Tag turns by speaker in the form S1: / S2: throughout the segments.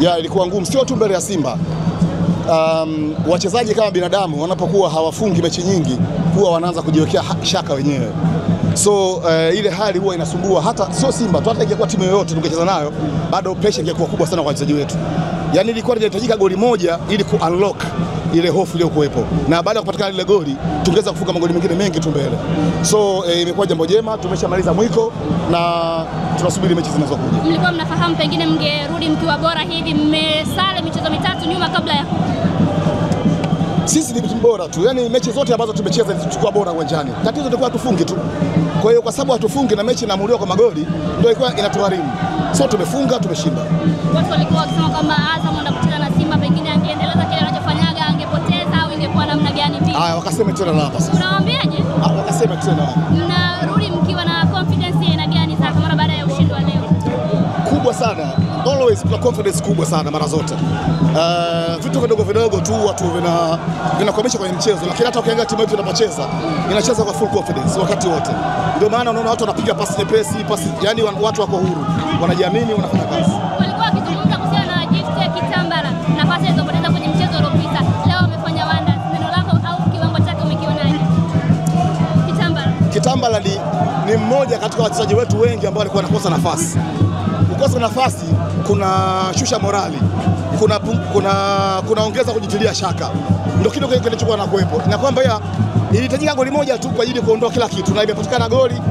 S1: Ya, ilikuwa ngumu, sio tu mbele ya Simba. Wachezaji kama binadamu wanapokuwa hawafungi mechi nyingi huwa wanaanza kujiwekea shaka wenyewe. So ile hali huwa inasumbua, hata sio Simba tu, hata ingekuwa timu yoyote tungecheza nayo bado pressure ingekuwa kubwa sana kwa wachezaji wetu. Yaani ilikuwa inahitajika goli moja ili ku-unlock ile hofu iliyokuwepo, na baada ya kupatikana ile goli tungeweza kufunga magoli mengine mengi tu mbele. So imekuwa jambo jema, tumeshamaliza mwiko na tunasubiri mechi zinazokuja.
S2: Mlikuwa mnafahamu pengine mngerudi mkiwa bora hivi, mmesale michezo mitatu nyuma kabla ya
S1: sisi ni timu bora tu, yani mechi zote ambazo tumecheza tulikuwa bora uwanjani. Tatizo lilikuwa hatufungi tu. Kwa hiyo kwa sababu hatufungi na mechi inaamuliwa kwa magoli ndio ilikuwa inatugharimu. So tumefunga, tumeshinda.
S2: Watu walikuwa wakisema kwamba Azam anakutana na Simba pengine angeendeleza kile anachofanyaga angepoteza au ingekuwa namna gani vipi?
S1: Haya, wakasema tena hapa sasa.
S2: Unawaambiaje?
S1: Wakasema tena.
S2: Mnarudi mkiwa na confidence ina gani sasa mara baada ya ushindi wa leo?
S1: Kubwa sana. Always kuna confidence kubwa sana mara zote. Vitu vidogo vidogo tu watu vinakwamisha kwenye mchezo, lakini hata ukiangalia timu yetu inapocheza inacheza kwa full confidence wakati wote. Ndio maana unaona watu wanapiga pasi nyepesi, yani watu wako huru, wanajiamini, wanafanya kazi.
S2: Walikuwa wakizungumza kuhusiana na Gift ya Kitambala, nafasi alizopoteza kwenye mchezo uliopita. Leo amefanya wonders. Neno lako au kiwango chake umekionaje?
S1: Kitambala ni mmoja katika wachezaji wetu wengi ambao walikuwa wanakosa nafasi. Kukosa nafasi kuna shusha morali, kuna ongeza kujitilia shaka. Ndio kitu kilichokuwa na kuwepo. Na kwamba ilihitajika goli moja tu kwa ajili kuondoa kila kitu, na imepatikana goli.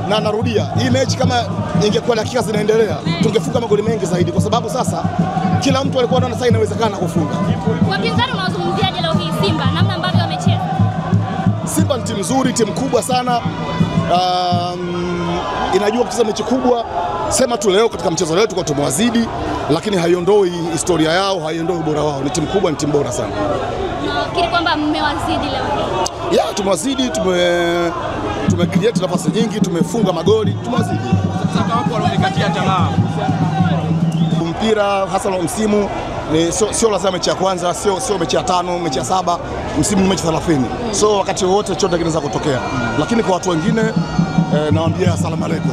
S1: Na narudia, hii mechi kama ingekuwa dakika zinaendelea tungefunga magoli mengi zaidi, kwa sababu sasa kila mtu alikuwa anaona sasa inawezekana kufunga.
S2: Wapinzani unawazungumziaje leo hii Simba, namna ambavyo wamecheza?
S1: Simba ni timu nzuri, timu kubwa sana. Inajua kucheza mechi kubwa. Sema tu leo katika mchezo leo tulikuwa tumewazidi, lakini haiondoi historia yao, haiondoi ubora wao. Ni timu kubwa, ni timu bora sana.
S2: Nafikiri kwamba mmewazidi leo hii.
S1: Ya, tumewazidi, tumecreate nafasi nyingi, tumefunga magoli, tumewazidi.
S3: Sasa wapo wanaonekatia tamaa.
S1: Mpira hasa na msimu sio lazima mechi ya kwanza, sio mechi ya 5, mechi ya 7, msimu ni mechi 30. So wakati wote chochote kinaweza kutokea. Lakini kwa watu wengine nawaambia asalamu alaykum.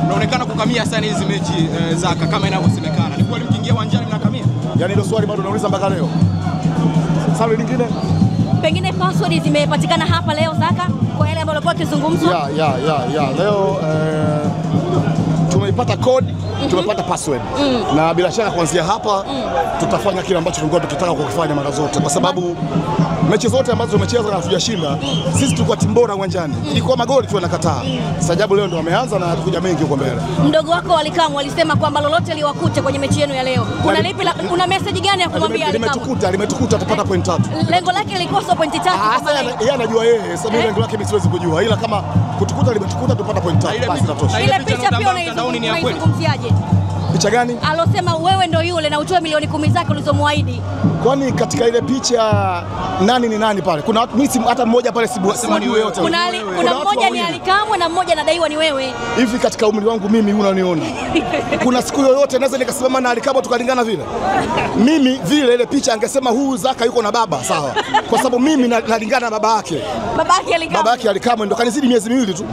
S3: Unaonekana kukamia sana hizi mechi Zaka kama inavyosemekana. Ni kweli mkiingia uwanjani mnakamia?
S1: Yaani hilo swali bado nauliza mpaka leo. Swali lingine?
S4: Pengine password zimepatikana hapa leo Zaka kwa yale ambayo walikuwa wakizungumzwa?
S1: Ya. Leo tumeipata code, tumepata password. Na bila shaka kuanzia hapa tutafanya kile ambacho tulikuwa tukitaka kukifanya mara zote, kwa sababu mechi zote ambazo tumecheza na hatujashinda, sisi tulikuwa timu bora uwanjani. Ilikuwa magoli tu yanakataa. Sajabu leo ndio wameanza na kuja mengi huko mbele.
S4: Mdogo wako Alikamu alisema kwamba lolote liwakute kwenye mechi yenu ya leo. Kuna message gani ya kumwambia Alikamu?
S1: Limetukuta atapata point 3.
S4: Lengo lake lilikuwa sio point 3
S1: kama yeye anajua yeye, sababu lengo lake mimi siwezi kujua. Ila kama kutukuta limetukuta tupata point 3 basi inatosha.
S4: Ile picha pia unaizungumziaje?
S1: Picha gani?
S4: Alosema wewe ndio yule na utoe milioni 10 zake ulizomwaahidi.
S1: Kwani katika ile picha nani ni nani pale? Kuna mimi hata mmoja pale simjui yote.
S4: Kuna mmoja ni Alikamwe na mmoja anadaiwa ni wewe.
S1: Hivi katika umri wangu mimi unaniona? Kuna siku yoyote naweza nikasimama na Alikamwe tukalingana vile? Mimi vile ile picha angesema huyu Zaka yuko na baba, sawa. Kwa sababu mimi nalingana na baba yake.
S4: Baba yake
S1: Alikamwe ndo kanizidi miezi miwili tu.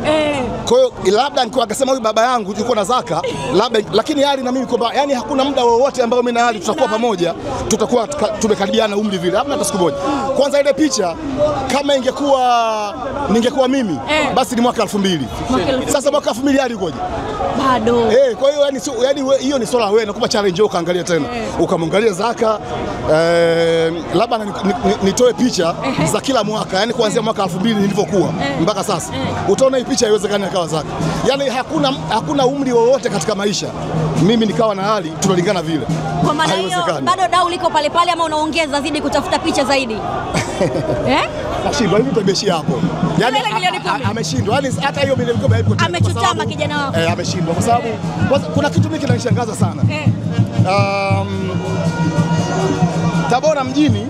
S1: Kwa hiyo labda ningekuwa angesema huyu baba yangu yuko na Zaka, labda, lakini hali na mimi kwamba yani hakuna muda wowote ambao mimi na hali tutakuwa pamoja, tutakuwa tumekaribiana umri vile. Hamna hata siku moja. Kwanza ile picha kama ningekuwa mimi basi ni mwaka 2000. Sasa mwaka 2000 hadi ukoje?
S4: Bado.
S1: Kwa hiyo yani hiyo ni swala wewe nakupa challenge ukaangalia tena. Ukamwangalia Zaka labda nitoe picha za kila mwaka, yani kuanzia mwaka 2000 nilivyokuwa mpaka sasa. Utaona hii picha haiwezekani akawa Zaka. Yani hakuna umri wowote katika maisha mimi nikawa na hali tunalingana vile.
S4: Kwa maana hiyo bado dau liko pale pale ama unaongeza zidi kutafuta picha zaidi?
S1: Nashindwa hivi tumeshi hapo.
S4: Yani
S1: ameshindwa. Yani hata hiyo milioni 10 haipo tena.
S4: Amechutama kijana wako.
S1: Ameshindwa kwa sababu kuna kitu mimi kinanishangaza sana. Tabora mjini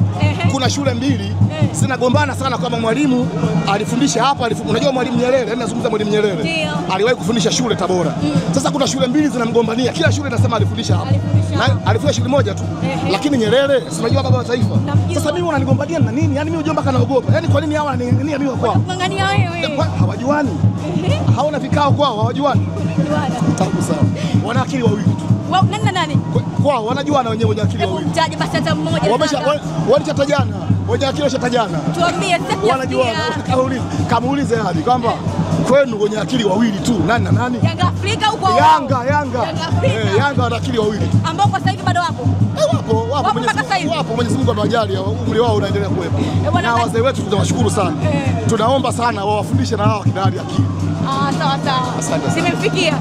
S1: kuna shule mbili zinagombana sana kama mwalimu alifundisha hapa, unajua Mwalimu Nyerere, nazungumza Mwalimu Nyerere. Aliwahi kufundisha shule Tabora. Sasa kuna shule mbili zinamgombania, kila shule inasema alifundisha hapa. Na alifundisha shule moja tu. Lakini Nyerere, si unajua baba wa taifa. Sasa mimi wananigombania na nini? Yani mimi ujomba kanaogopa. Yani kwa nini hawa wananingania mimi kwao?
S4: Ngangania wewe.
S1: Hawajuani. Hawana vikao kwao, hawajuani. Tabu sana. Wana akili wawili tu.
S4: Wao nani na nani?
S1: Kwao wanajuana wenyewe wenye akili wawili.
S4: Mtaje basi hata mmoja.
S1: Walishatajana. Wenye akili washatajana.
S4: Tuambie sasa.
S1: Wanajuana. Kamuulize hadi kwamba kwenu wenye akili wawili tu nani na nani?
S4: Yanga Afrika huko.
S1: Yanga wana akili wawili.
S4: Ambao kwa sasa hivi bado wapo.
S1: Wapo Mwenyezi Mungu amewajalia umri wao unaendelea kuwepo. Na wazee wetu tunawashukuru sana. Tunaomba sana wawafundishe na wao kidari akili.
S4: Sawa. Simemfikia.